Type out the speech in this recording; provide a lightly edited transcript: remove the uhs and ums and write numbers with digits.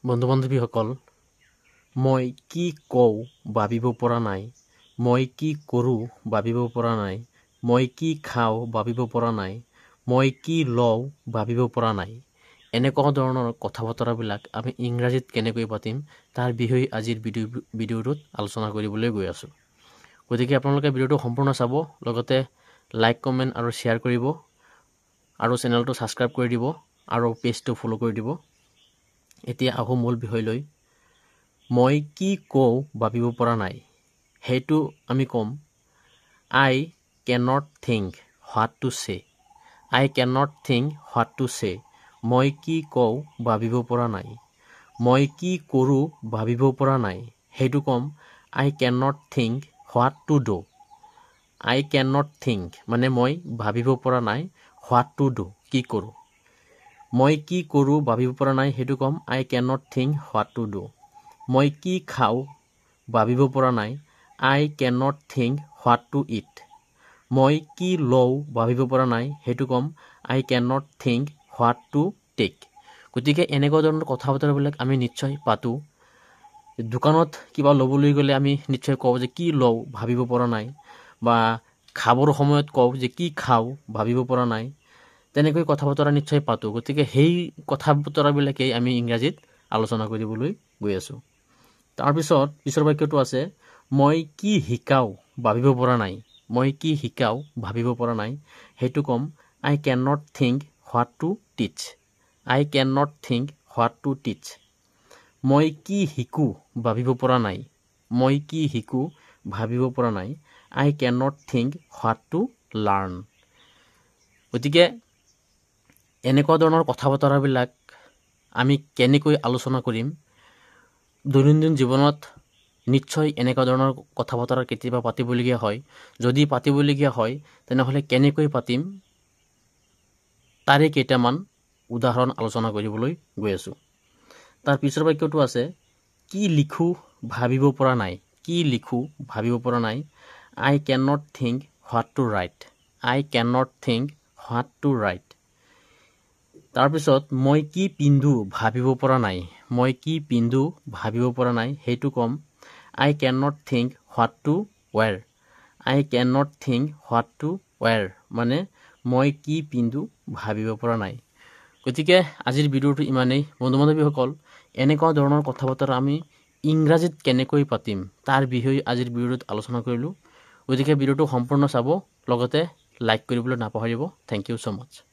বন্ধু বান্ধৱীসকল, মই কি কওঁ ভাবিব পৰা নাই, মই কি কৰোঁ ভাবিব পৰা নাই, মই কি খাওঁ ভাবিব পৰা নাই, মই কি লওঁ ভাবিব পৰা নাই। এনেকুৱা ধৰণৰ কথা বতৰাবিলাক আমি ইংৰাজীত কেনেকৈ পাতিম তাৰ বিষয়ে আজিৰ ভিডিঅ'টোত আলোচনা কৰিবলৈ গৈ আছোঁ। গতিকে আপোনালোকে ভিডিঅ'টো সম্পূৰ্ণ চাব, লগতে লাইক, কমেণ্ট আৰু শ্বেয়াৰ কৰিব, আৰু চেনেলটো ছাবস্ক্ৰাইব কৰি দিব আৰু পেজটো ফ'ল' কৰি দিব। এতিয়া আহোঁ মূল বিষয়লৈ। মই কি কওঁ ভাবিব পৰা নাই, সেইটো আমি ক'ম I can't think what to say. I can't think what to say. মই কি কওঁ ভাবিব পৰা নাই। মই কি কৰোঁ ভাবিব পৰা নাই, সেইটো ক'ম I can't think what to do. I can't think মানে মই ভাবিব পৰা নাই, হোৱাট টু ডু কি কৰোঁ। মই কি কৰোঁ ভাবিব পৰা নাই, সেইটো ক'ম I can't think what to do. মই কি খাওঁ ভাবিব পৰা নাই, I can't think what to eat. মই কি লওঁ ভাবিব পৰা নাই, সেইটো ক'ম I can't think what to take. গতিকে এনেকুৱা ধৰণৰ কথা বতৰাবিলাক আমি নিশ্চয় পাতোঁ। দোকানত কিবা ল'বলৈ গ'লে আমি নিশ্চয় কওঁ যে কি লওঁ ভাবিব পৰা নাই, বা খাবৰ সময়ত কওঁ যে কি খাওঁ ভাবিব পৰা নাই। তেনেকৈ কথা বতৰা নিশ্চয় পাতোঁ। গতিকে সেই কথা বতৰাবিলাকেই আমি ইংৰাজীত আলোচনা কৰিবলৈ গৈ আছোঁ। তাৰপিছত পিছৰ বাক্যটো আছে, মই কি শিকাওঁ ভাবিব পৰা নাই। মই কি শিকাওঁ ভাবিব পৰা নাই, সেইটো ক'ম I can not think what to teach. I can not think what to teach. মই কি শিকোঁ ভাবিব পৰা নাই। মই কি শিকোঁ ভাবিব পৰা নাই, I can not think what to learn. গতিকে এনেকুৱা ধৰণৰ কথা বতৰাবিলাক আমি কেনেকৈ আলোচনা কৰিম। দৈনন্দিন জীৱনত নিশ্চয় এনেকুৱা ধৰণৰ কথা বতৰা কেতিয়াবা পাতিবলগীয়া হয়। যদি পাতিবলগীয়া হয় তেনেহ'লে কেনেকৈ পাতিম তাৰে কেইটামান উদাহৰণ আলোচনা কৰিবলৈ গৈ আছোঁ। তাৰ পিছৰ বাক্যটো আছে, কি লিখোঁ ভাবিব পৰা নাই। কি লিখোঁ ভাবিব পৰা নাই, I can not think what to write. I can not think what to write. তাৰপিছত মই কি পিন্ধো ভাবিব পৰা নাই। মই কি পিন্ধো ভাবিব পৰা নাই, সেইটো ক'ম I can not think what to wear. I can not think what to wear মানে মই কি পিন্ধো ভাবিব পৰা নাই। গতিকে আজিৰ ভিডিঅ'টো ইমানেই। বন্ধু বান্ধৱীসকল, এনেকুৱা ধৰণৰ কথা বতৰা আমি ইংৰাজীত কেনেকৈ পাতিম তাৰ বিষয়ে আজিৰ ভিডিঅ'টোত আলোচনা কৰিলোঁ। গতিকে ভিডিঅ'টো সম্পূৰ্ণ চাব, লগতে লাইক কৰিবলৈ নাপাহৰিব। Thank you so' much.